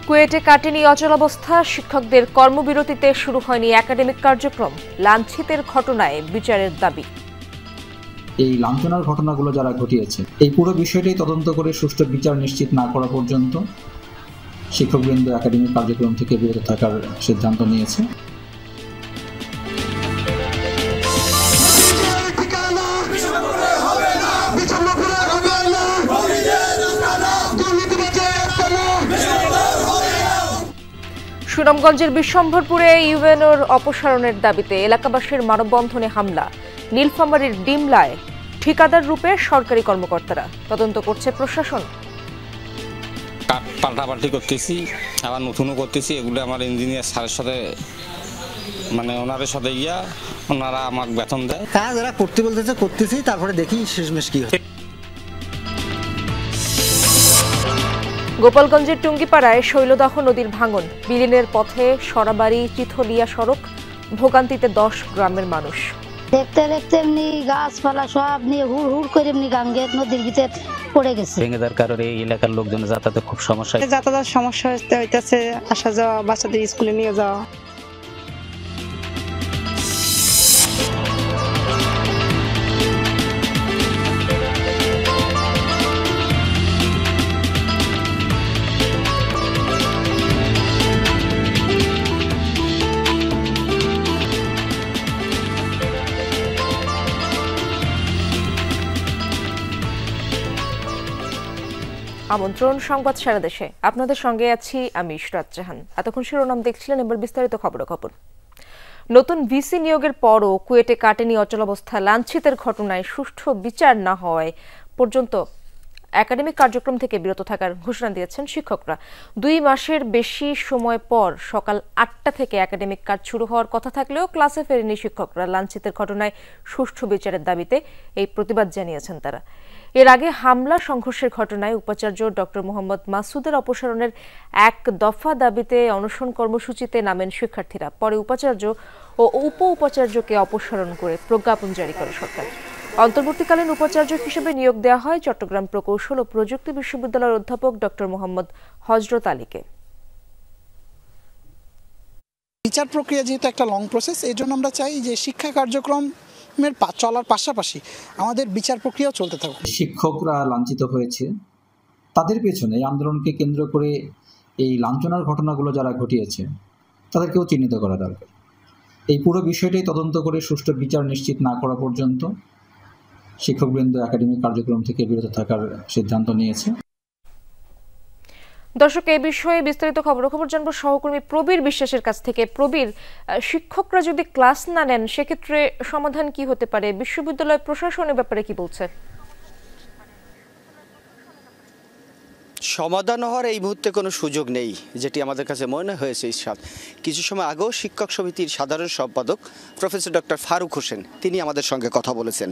কুয়েটে কাটেনি অচলাবস্থা, শিক্ষকদের কর্মবিরতিতে শুরু হয়নি একাডেমিক কার্যক্রম, লাঞ্ছিতের ঘটনায় বিচারের দাবি। এই লাঞ্ছনার ঘটনাগুলো যারা ঘটিয়েছে এই পুরো বিষয়টাই তদন্ত করে সুষ্ঠু বিচার নিশ্চিত না করা পর্যন্ত শিক্ষকবৃন্দ একাডেমিক কার্যক্রম থেকে বিরত থাকার সিদ্ধান্ত নিয়েছে। সুনামগঞ্জের বিশ্বম্ভরপুরে ইউএনওর অপসারণের দাবিতে এলাকাবাসীর মানববন্ধনে হামলা, নীলফামারীর ডিমলায় ঠিকাদার রূপে সরকারি কর্মকর্তারা, তদন্ত করছে প্রশাসন। পাল্টাপাল্টি করতেছি, আবার নতুনও করতেছি, এগুলো আমার ইঞ্জিনিয়ার স্যারের সাথে ওনাদের সাথে গিয়া ওনারা আমাকে বেতন দেয়। কাজ এরা করতে বলতেছে, করতেছি, তারপরে দেখি শেষমেশ কি হয়। গোপালগঞ্জের টুঙ্গিপাড়ায় শৈলদহ নদীর ভাঙন, বিলীনের পথে সরাবাড়ি চিথলিয়া সড়ক, ভোগান্তিতে 10 গ্রামের মানুষ। দেখতে দেখতে এমনি গাছপালা সব নিয়ে হুড় হুড় করে এমনি গাঙ্গের নদীর ভিতর পড়ে গেছে। ভেঙে যাওয়ার কারণে এই এলাকার লোকজনের যাতায়াতে খুব সমস্যা, যাতায়াতের সমস্যা হইতেছে, আসা যাওয়া, বাচ্চাদের স্কুলে নিয়ে যাওয়া। আমন্ত্রণ সংবাদ সারা দেশে, আপনাদের সঙ্গে আছি আমি ইশরাত জাহান। এতক্ষণ শিরোনাম দেখছিলেন, এবার বিস্তারিত খবর। নতুন ভিসি নিয়োগের পরও কুয়েটে কাটেনি অচলাবস্থা, লাঞ্ছিতের ঘটনায় সুষ্ঠু বিচার না হওয়ায় পর্যন্ত একাডেমিক কার্যক্রম থেকে বিরত থাকার ঘোষণা দিয়েছেন শিক্ষকরা। 2 মাসের বেশি সময় পর সকাল 8টা থেকে একাডেমিক কাজ শুরু হওয়ার কথা থাকলেও ক্লাসে ফেরেনি শিক্ষকরা। লাঞ্ছিতের ঘটনায় সুষ্ঠু বিচারের দাবিতে এই প্রতিবাদ জানিয়েছেন তারা। এর আগে হামলা সংঘর্ষের ঘটনায় উপাচার্য ডক্টর মোহাম্মদ মাসুদের অপসারণের 1 দফা দাবিতে অনশন কর্মসূচিতে নামেন শিক্ষার্থীরা। পরে উপাচার্য ও উপ উপাচার্যকে অপসারণ করে প্রজ্ঞাপন জারি করে সরকার। অন্তর্বর্তীকালীন উপাচার্য হিসেবে নিয়োগ দেওয়া হয় চট্টগ্রাম প্রকৌশল ও প্রযুক্তি বিশ্ববিদ্যালয়ের অধ্যাপক ডক্টর মোহাম্মদ হযরত আলীকে। বিচার প্রক্রিয়া যেহেতু একটা লং প্রসেস, এই জন্য আমরা চাই যে শিক্ষা কার্যক্রম চলার পাশাপাশি আমাদের বিচার প্রক্রিয়াও চলতে থাকুক। শিক্ষকরা লাঞ্ছিত হয়েছে, তাদের পেছনে এই আন্দোলনকে কেন্দ্র করে এই লাঞ্ছনার ঘটনাগুলো যারা ঘটিয়েছে তাদেরকেও চিহ্নিত করা দরকার। এই পুরো বিষয়টাই তদন্ত করে সুষ্ঠু বিচার নিশ্চিত না করা পর্যন্ত শিক্ষকবৃন্দ একাডেমিক কার্যক্রম থেকে বিরত থাকার সিদ্ধান্ত নিয়েছে। দর্শক, এই বিষয়ে বিস্তারিত খবর জানবো সহকর্মী প্রবীর বিশ্বাসের কাছ থেকে। প্রবীর, শিক্ষকরা যদি ক্লাস না নেন সেক্ষেত্রে সমাধান কি হতে পারে? বিশ্ববিদ্যালয় প্রশাসনের ব্যাপারে কি বলছে? সমাধান হওয়ার এই মুহূর্তে কোনো সুযোগ নেই, যেটি আমাদের কাছে মনে হয়েছে। কিছু সময় আগেও শিক্ষক সমিতির সাধারণ সম্পাদক প্রফেসর ডক্টর ফারুক হোসেন তিনি আমাদের সঙ্গে কথা বলেছেন।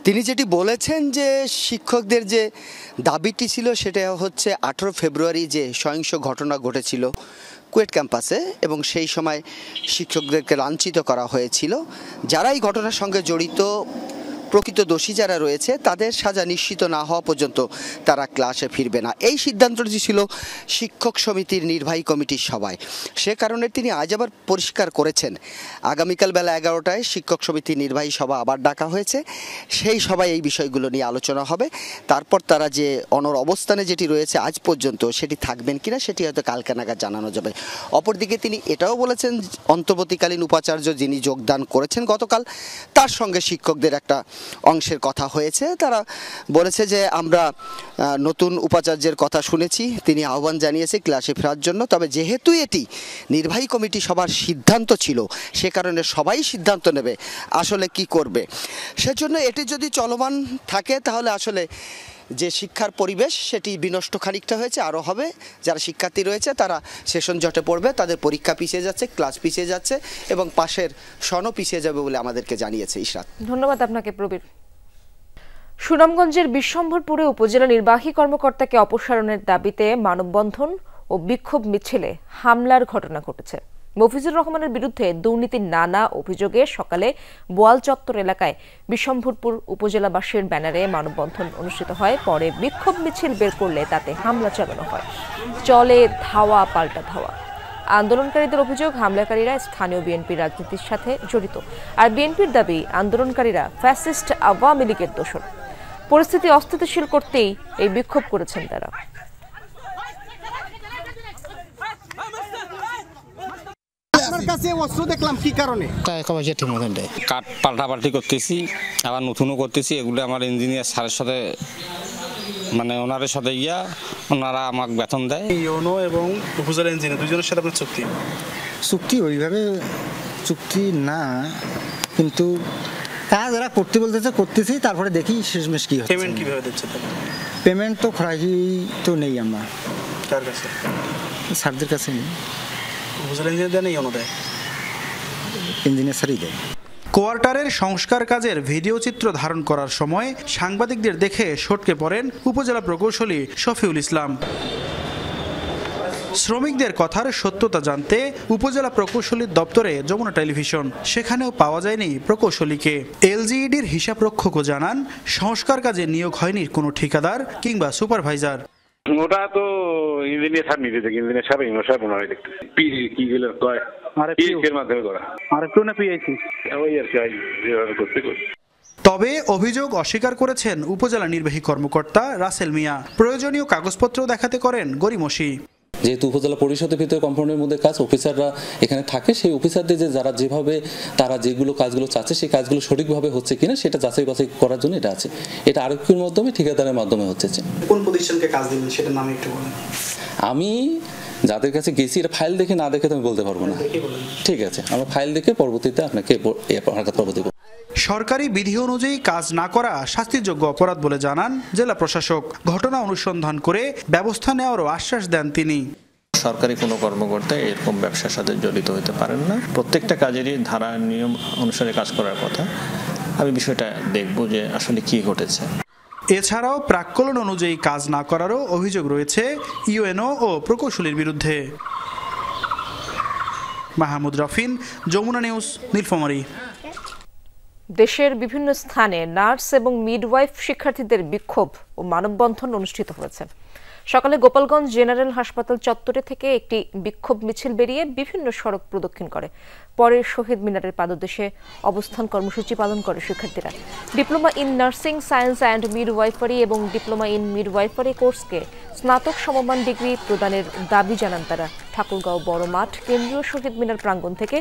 তিনি যেটি বলেছেন যে শিক্ষকদের যে দাবিটি ছিল সেটা হচ্ছে 18 ফেব্রুয়ারি যে সহিংস ঘটনা ঘটেছিল কুয়েট ক্যাম্পাসে, এবং সেই সময় শিক্ষকদেরকে লাঞ্ছিত করা হয়েছিল। যারা এই ঘটনার সঙ্গে জড়িত প্রকৃত দোষী যারা রয়েছে তাদের সাজা নিশ্চিত না হওয়া পর্যন্ত তারা ক্লাসে ফিরবে না। এই সিদ্ধান্তটি ছিল শিক্ষক সমিতির নির্বাহী কমিটির সভায়। সে কারণে তিনি আজ আবার পরিষ্কার করেছেন আগামীকাল বেলা 11টায় শিক্ষক সমিতির নির্বাহী সভা আবার ডাকা হয়েছে। সেই সভায় এই বিষয়গুলো নিয়ে আলোচনা হবে। তারপর তারা যে অনড় অবস্থানে যেটি রয়েছে আজ পর্যন্ত সেটি থাকবেন কিনা সেটি হয়তো কালকে নাগাদ জানানো যাবে। অপরদিকে তিনি এটাও বলেছেন অন্তর্বর্তীকালীন উপাচার্য যিনি যোগদান করেছেন গতকাল, তার সঙ্গে শিক্ষকদের একটা অংশের কথা হয়েছে। তারা বলেছে যে আমরা নতুন উপাচার্যের কথা শুনেছি, তিনি আহ্বান জানিয়েছে ক্লাসে ফেরার জন্য। তবে যেহেতু এটি নির্বাহী কমিটি সবার সিদ্ধান্ত ছিল সে কারণে সবাই সিদ্ধান্ত নেবে আসলে কি করবে। সেজন্য এটি যদি চলমান থাকে তাহলে আসলে যে শিক্ষার পরিবেশ সেটি বিনষ্ট খানিকটা হয়েছে, আরও হবে। যারা শিক্ষার্থী রয়েছে তারা সেশন জটে পড়বে, তাদের পরীক্ষা পিছিয়ে যাচ্ছে, ক্লাস পিছিয়ে যাচ্ছে এবং পাশের সনও পিছিয়ে যাবে বলে আমাদেরকে জানিয়েছে ইশরাত। ধন্যবাদ আপনাকে প্রবীর। সুনামগঞ্জের বিশ্বম্ভরপুরে উপজেলা নির্বাহী কর্মকর্তাকে অপসারণের দাবিতে মানববন্ধন ও বিক্ষোভ মিছিলে হামলার ঘটনা ঘটেছে। মফিজুর রহমানের বিরুদ্ধে দুর্নীতির নানা অভিযোগে সকালে বোয়াল চত্বর এলাকায় বিশম্ভরপুর উপজেলাবাসীর ব্যানারে মানববন্ধন অনুষ্ঠিত হয়। পরে বিক্ষোভ মিছিল বের করলে তাতে হামলা চালানো হয়। চলে ধাওয়া পাল্টা ধাওয়া। আন্দোলনকারীদের অভিযোগ, হামলাকারীরা স্থানীয় বিএনপি রাজনীতির সাথে জড়িত। আর বিএনপির দাবি, আন্দোলনকারীরা ফ্যাসিস্ট আওয়ামী লীগের দোসর। পরিস্থিতি অস্থিতিশীল করতেই এই বিক্ষোভ করেছেন তারা। আপনার কাছে অস্ত্র দেখলাম কি কারণে? কাঠ পাল্টাপাল্টি করতেছি, আবার নতুনও করতেছি। এগুলো আমার ইঞ্জিনিয়ার স্যারের সাথে মানে ওনাদের সাথে ওনারা আমাকে বেতন দেয়। ইউনো এবং উপজেলা ইঞ্জিনিয়ার দুজনের সাথে আপনার চুক্তি ওইভাবে চুক্তি না, কিন্তু কাজ এরা করতে বলতেছে, করতেছি, তারপরে দেখি শেষমেশ কি হচ্ছে। পেমেন্ট কিভাবে দিচ্ছে? পেমেন্ট তো খরাকি তো নেই আমরা। কার কাছে? স্যারদের কাছে নেই। উপজেলা ইঞ্জিনিয়ার দেয় না ইউনো দেয়? ইঞ্জিনিয়ার স্যারই দেয়। কোয়ার্টারের সংস্কার কাজের ভিডিও চিত্র ধারণ করার সময় সাংবাদিকদের দেখে সটকে পড়েন উপজেলা প্রকৌশলী শফিউল ইসলাম। শ্রমিকদের কথার সত্যতা জানতে উপজেলা প্রকৌশলীর দপ্তরে যমুনা টেলিভিশন, সেখানেও পাওয়া যায়নি প্রকৌশলীকে। এলজিইডির হিসাবরক্ষকও জানান, সংস্কার কাজে নিয়োগ হয়নি কোনো ঠিকাদার কিংবা সুপারভাইজার। ওটা তো ইঞ্জিনিয়ার স্যার নিতে থেকে ইঞ্জিনিয়ার সাহেব ইঞ্জিনিয়ার সাহেব ওনারাই দেখতেছে কি গেলে কয় এর মাধ্যমে করা আর একটু না পিআইসি ওই আর কি যেভাবে করতে করি। তবে অভিযোগ অস্বীকার করেছেন উপজেলা নির্বাহী কর্মকর্তা রাসেল মিয়া। প্রয়োজনীয় কাগজপত্র দেখাতে করেন গরিমসি। যেহেতু উপজেলা পরিষদের ভিতরে কম্পাউন্ডের মধ্যে কাজ, অফিসাররা এখানে থাকে, সেই অফিসারদের যে যারা যেভাবে তারা যেগুলো কাজগুলো চাচ্ছে সেই কাজগুলো সঠিকভাবে হচ্ছে কিনা সেটা যাচাই বাছাই করার জন্য এটা আছে। এটা আরক্ষীর মাধ্যমে, ঠিকাদারের মাধ্যমে হচ্ছে। কোন প্রতিষ্ঠানকে কাজ দিলেন সেটার নাম একটু বলেন। আমি যাদের কাছে গেছি এটা ফাইল দেখে না দেখে তো আমি বলতে পারবো না। ঠিক আছে, আমরা ফাইল দেখে পরবর্তীতে আপনাকে পরবর্তী। সরকারি বিধি অনুযায়ী কাজ না করা শাস্তিযোগ্য অপরাধ বলে জানান জেলা প্রশাসক। ঘটনা অনুসন্ধান করে ব্যবস্থা নেওয়ারও আশ্বাস দেন তিনি। সরকারি কোনো কর্মকর্তা এরকম ব্যবসার সাথে জড়িত হতে পারেন না। প্রত্যেকটা কাজেরই ধারা নিয়ম অনুসারে কাজ করার কথা। আমি বিষয়টা দেখব যে আসলে কি ঘটেছে। এছাড়াও প্রাক্কলন অনুযায়ী কাজ না করারও অভিযোগ রয়েছে ইউএনও ও প্রকৌশলীর বিরুদ্ধে। মাহমুদ রফিন, যমুনা নিউজ, নীলফামারী। দেশের বিভিন্ন স্থানে নার্স এবং মিডওয়াইফ শিক্ষার্থীদের বিক্ষোভ ও মানববন্ধন অনুষ্ঠিত হয়েছে। সকালে গোপালগঞ্জ জেনারেল হাসপাতাল চত্বরে থেকে একটি বিক্ষোভ মিছিল বেরিয়ে বিভিন্ন সড়ক প্রদক্ষিণ করে। পরে শহীদ মিনারের পাদদেশে অবস্থান কর্মসূচি পালন করে শিক্ষার্থীরা। Diploma in nursing science and midwifery এবং ডিপ্লোমা ইন মিডওয়াইফারি কোর্সকে স্নাতক সমমান ডিগ্রি প্রদানের দাবি জানান তারা। ঠাকুরগাঁও বড় মাঠ, কেন্দ্রীয় শহীদ মিনার প্রাঙ্গণ থেকে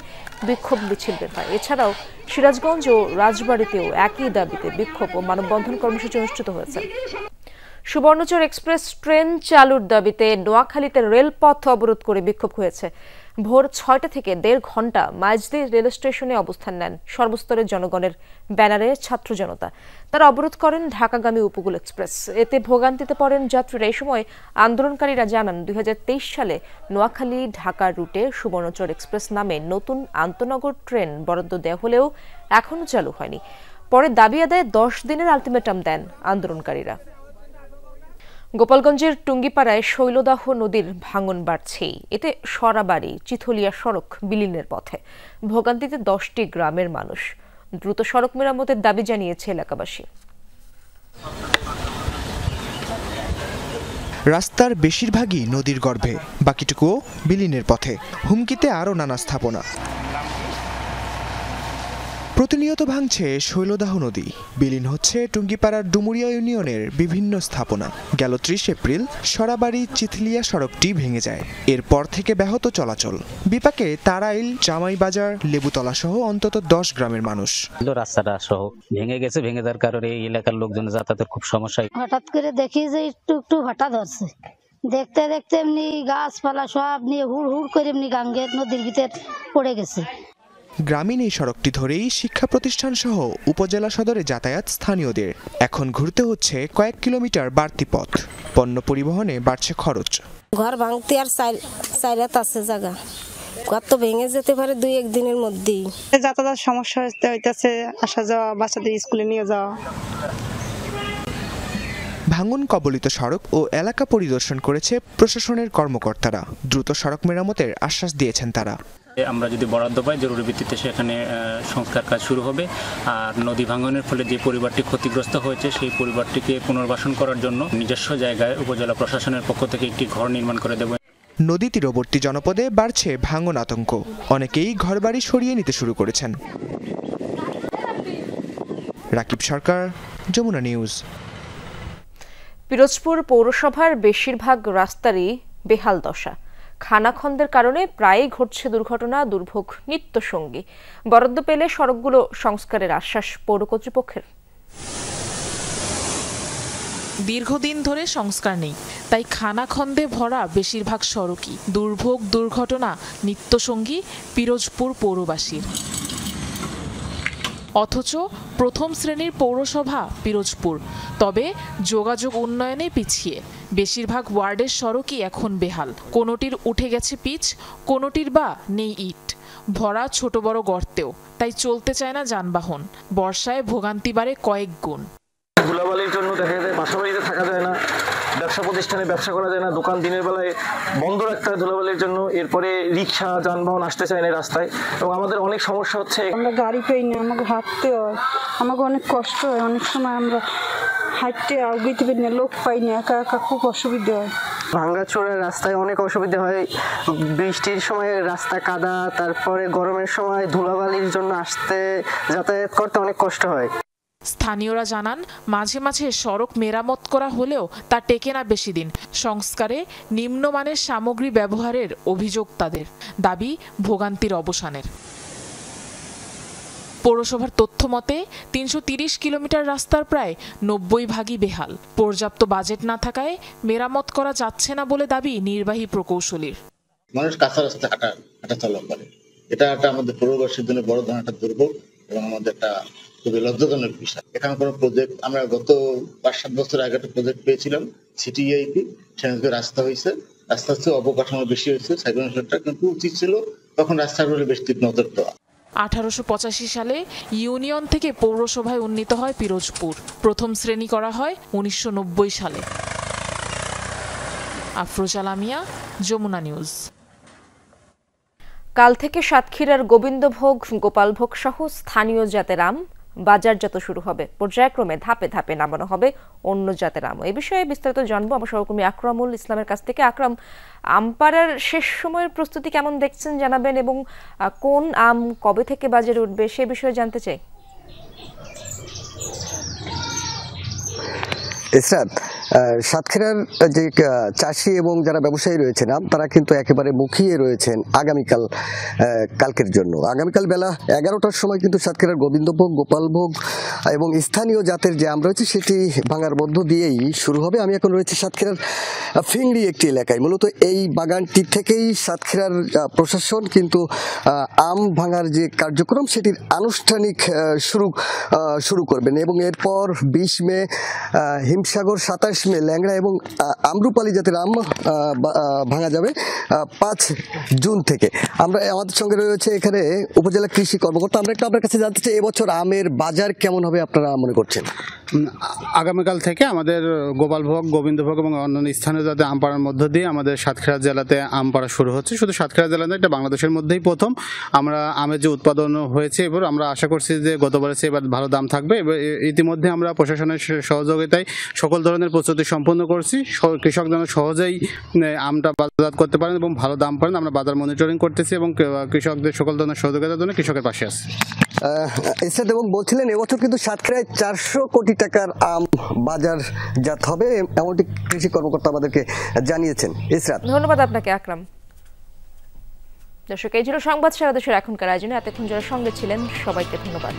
বিক্ষোভ মিছিল বের হয়। এছাড়াও সিরাজগঞ্জ ও রাজবাড়ীতেও একই দাবিতে বিক্ষোভ ও মানববন্ধন কর্মসূচি অনুষ্ঠিত হয়েছে। সুবর্ণচর এক্সপ্রেস ট্রেন চালুর দাবিতে নোয়াখালীতে রেলপথ অবরোধ করে বিক্ষোভ হয়েছে। ভোর ৬টা থেকে ১.৫ ঘণ্টা মাইজদি রেল স্টেশনে অবস্থান নেন সর্বস্তরের জনগণের ব্যানারে ছাত্র জনতা। তারা অবরোধ করেন ঢাকাগামী উপকূল এক্সপ্রেস। এতে ভোগান্তিতে পড়েন যাত্রীরা। এই সময় আন্দোলনকারীরা জানান, ২০২৩ সালে নোয়াখালী ঢাকা রুটে সুবর্ণচর এক্সপ্রেস নামে নতুন আন্তনগর ট্রেন বরাদ্দ দেওয়া হলেও এখনও চালু হয়নি। পরে দাবি আদায়ে ১০ দিনের আলটিমেটাম দেন আন্দোলনকারীরা। গোপালগঞ্জের টুঙ্গিপাড়ায় শৈলদাহ নদীর ভাঙন বাড়ছেই। এতে সরাবাড়ি চিথলিয়া সড়ক বিলীনের পথে। ভোগান্তিতে 10টি গ্রামের মানুষ। দ্রুত সড়ক মেরামতের দাবি জানিয়েছে এলাকাবাসী। রাস্তার বেশিরভাগই নদীর গর্ভে, বাকিটুকুও বিলীনের পথে। হুমকিতে আরও নানা স্থাপনা। প্রতিনিয়ত ভাঙছে শৈলদাহ নদী, বিলীন হচ্ছে টুঙ্গিপাড়ার ডুমুরিয়া ইউনিয়নের বিভিন্ন স্থাপনা। গেল ৩০ এপ্রিল সরাবাড়ি চিথলিয়া সড়কটি ভেঙে যায়। এরপর থেকে ব্যাহত চলাচল। বিপাকে তারাইল, জামাইবাজার, লেবুতলা সহ অন্তত 10 গ্রামের মানুষ। রাস্তাটা সহ ভেঙে গেছে। ভেঙে যাওয়ার কারণে এই এলাকার লোকজনের যাতায়াতের খুব সমস্যা। হঠাৎ করে দেখি যে একটু ভাটা ধরছে। দেখতে দেখতে এমনি গাছপালা সব নিয়ে হুড় করে এমনি গাঙ্গের নদীর ভিতর পড়ে গেছে। গ্রামীণ এই সড়কটি ধরেই শিক্ষা প্রতিষ্ঠান সহ উপজেলা সদরে যাতায়াত স্থানীয়দের। এখন ঘুরতে হচ্ছে কয়েক কিলোমিটার বাড়তি পথ। পণ্য পরিবহনে বাড়ছে খরচ। ঘর ভাঙতে আর 4 রাত আছে জায়গা, কত ভেঙে যেতে পারে 2-1 দিনের মধ্যেই। যাতায়াত সমস্যা হইতেছে, আসা যাওয়া, বাচ্চাদের স্কুলে নিয়ে যাওয়া। ভাঙন কবলিত সড়ক ও এলাকা পরিদর্শন করেছে প্রশাসনের কর্মকর্তারা। দ্রুত সড়ক মেরামতের আশ্বাস দিয়েছেন তারা। আমরা যদি বরাদ্দ পাই জরুরি ভিত্তিতে সেখানে সংস্কার কাজ শুরু হবে। আর নদী ভাঙনের ফলে যে পরিবারটি ক্ষতিগ্রস্ত হয়েছে সেই পরিবারটিকে পুনর্বাসন করার জন্য নিজস্ব জায়গায় উপজেলা প্রশাসনের পক্ষ থেকে একটি ঘর নির্মাণ করে দেব। নদী তীরবর্তী জনপদে বাড়ছে ভাঙন আতঙ্ক, অনেকেই ঘরবাড়ি সরিয়ে নিতে শুরু করেছেন। রাকিব সরকার, যমুনা নিউজ। পিরোজপুর পৌরসভার বেশিরভাগ রাস্তারই বেহাল দশা। খানাখন্দের কারণে প্রায়ই ঘটছে দুর্ঘটনা, দুর্ভোগ নিত্যসঙ্গী। বরাদ্দ পেলে সড়কগুলো সংস্কারের আশ্বাস পৌর কর্তৃপক্ষের। দীর্ঘদিন ধরে সংস্কার নেই, তাই খানাখন্দে ভরা বেশিরভাগ সড়কই। দুর্ভোগ দুর্ঘটনা নিত্যসঙ্গী পিরোজপুর পৌরবাসীর। অথচ প্রথম শ্রেণীর পৌরসভা পিরোজপুর, তবে যোগাযোগ উন্নয়নে পিছিয়ে। বেশিরভাগ ওয়ার্ডের সড়কই এখন বেহাল। কোনোটির উঠে গেছে পিচ, কোনোটির বা নেই ইট, ভরা ছোট বড় গর্তেও। তাই চলতে চায় না যানবাহন। বর্ষায় ভোগান্তি বাড়ে কয়েক গুণ। ধুলাবালির জন্য দেখা যায় বাসা বাড়িতে থাকা যায় না, ব্যবসা প্রতিষ্ঠানে ব্যবসা করা যায় না, দোকান দিনের বেলায় বন্ধ রাখতে হয় ধুলাবালির জন্য। এরপরে রিক্সা যানবাহন আসতে চায় না রাস্তায়, এবং আমাদের অনেক সমস্যা হচ্ছে। আমরা গাড়ি পাই না, আমাকে হাঁটতে হয়, আমাকে অনেক কষ্ট হয়। অনেক সময় আমরা হাঁটতে আগাইতে পারি না, লোক পাই না, একা একা খুব অসুবিধা হয়। ভাঙ্গাচোরা রাস্তায় অনেক অসুবিধা হয়। বৃষ্টির সময় রাস্তা কাদা, তারপরে গরমের সময় ধুলাবালির জন্য যাতায়াত করতে অনেক কষ্ট হয়। স্থানীয়রা জানান, মাঝে মাঝে সড়ক মেরামত করা হলেও তা টেকে না বেশি দিন। সংস্কারে নিম্নমানের সামগ্রী ব্যবহারের অভিযোগ তাদের। দাবি ভোগান্তির অবসানের। পৌরসভার তথ্য মতে ৩৩০ কিলোমিটার রাস্তার প্রায় ৯০ ভাগই বেহাল। পর্যাপ্ত বাজেট না থাকায় মেরামত করা যাচ্ছে না বলে দাবি নির্বাহী প্রকৌশলীর। মানুষ কাঁচা রাস্তা হাঁটা চলা করে, এটা একটা আমাদের পৌরবাসীর জন্য বড় ধরনের একটা দুর্ভোগ এবং আমাদের একটা খুবই লজ্জাজনক বিষয়। এখানে কোনো প্রজেক্ট, আমরা গত ৫-৭ বছর আগে একটা প্রজেক্ট পেয়েছিলাম সিটিআইপি, সেখানে রাস্তা হয়েছে, রাস্তা হচ্ছে অবকাঠামো বেশি হয়েছে, সাইকেলটা কিন্তু উচিত ছিল তখন রাস্তাগুলো বেশ ঠিক নজর দেওয়া। 1885 সালে ইউনিয়ন থেকে পৌরসভায় উন্নীত হয় পিরোজপুর। প্রথম শ্রেণী করা হয় 1990 সালে। আফরোজা লামিয়া, যমুনা নিউজ। কাল থেকে সাতক্ষীরার গোবিন্দভোগ, গোপালভোগ সহ স্থানীয় জাতের আম বাজারজাত শুরু হবে। পর্যায়ক্রমে ধাপে ধাপে নামানো হবে অন্য জাতের আম। এই বিষয়ে বিস্তারিত জানবো আমার সহকর্মী আকরামুল ইসলামের কাছ থেকে। আকরাম, আম পাড়ার শেষ সময়ের প্রস্তুতি কেমন দেখছেন জানাবেন, এবং কোন আম কবে থেকে বাজারে উঠবে সে বিষয়ে জানতে চাই। ইসরাত, সাতক্ষীরার যে চাষি এবং যারা ব্যবসায়ী রয়েছেন তারা কিন্তু একেবারে মুখিয়ে রয়েছেন কালকের জন্য। আগামীকাল বেলা 11টার সময় কিন্তু সাতক্ষীরার গোবিন্দভোগ, গোপালভোগ এবং স্থানীয় জাতের যে আম রয়েছে সেটি ভাঙার মধ্য দিয়েই শুরু হবে। আমি এখন রয়েছে সাতক্ষীরার ফিংড়ি একটি এলাকায়। মূলত এই বাগানটি থেকেই সাতক্ষীরার প্রশাসন কিন্তু আম ভাঙার যে কার্যক্রম সেটির আনুষ্ঠানিক শুরু করবেন, এবং এরপর 20 মে হিমসাগর, 27 মে ল্যাংড়া এবং আমরুপালি জাতের আম ভাঙা যাবে 5 জুন থেকে। আমাদের সঙ্গে রয়েছে এখানে উপজেলা কৃষি কর্মকর্তা। আমরা একটু আপনার কাছে জানতে চাই, এবছর আমের বাজার কেমন হবে আপনারা মনে করছেন? আগামীকাল থেকে আমাদের গোপালভোগ, গোবিন্দভোগ এবং অন্যান্য স্থানীয় জাতের আম পাড়ার মধ্য দিয়ে আমাদের সাতক্ষীরা জেলাতে আম পাড়া শুরু হচ্ছে। শুধু সাতক্ষীরা জেলা নয়, এটা বাংলাদেশের মধ্যেই প্রথম। আমরা আমের যে উৎপাদন হয়েছে এবার আমরা আশা করছি যে গতবারের চেয়ে এবার ভালো দাম থাকবে। ইতিমধ্যে আমরা প্রশাসনের সহযোগিতায় সকল ধরনের প্রস্তুতি সম্পন্ন করছি। কৃষক যেন সহজেই আমটা বাজারজাত করতে পারেন এবং ভালো দাম পারেন, আমরা বাজার মনিটরিং করতেছি এবং কৃষকদের সকল ধরনের সহযোগিতার জন্য কৃষকের পাশে আছি। এবং বলছিলেন এবছর কিন্তু সাতক্ষীরায় 400 কোটি টাকার আম বাজারজাত হবে, এমনটি কৃষি কর্মকর্তা আমাদেরকে জানিয়েছেন। ইসরাত, ধন্যবাদ আপনাকে আকরাম। দর্শক, এই ছিল সংবাদ সারা দেশের এখনকার আয়োজনে। এতক্ষণ যারা সঙ্গে ছিলেন সবাইকে ধন্যবাদ।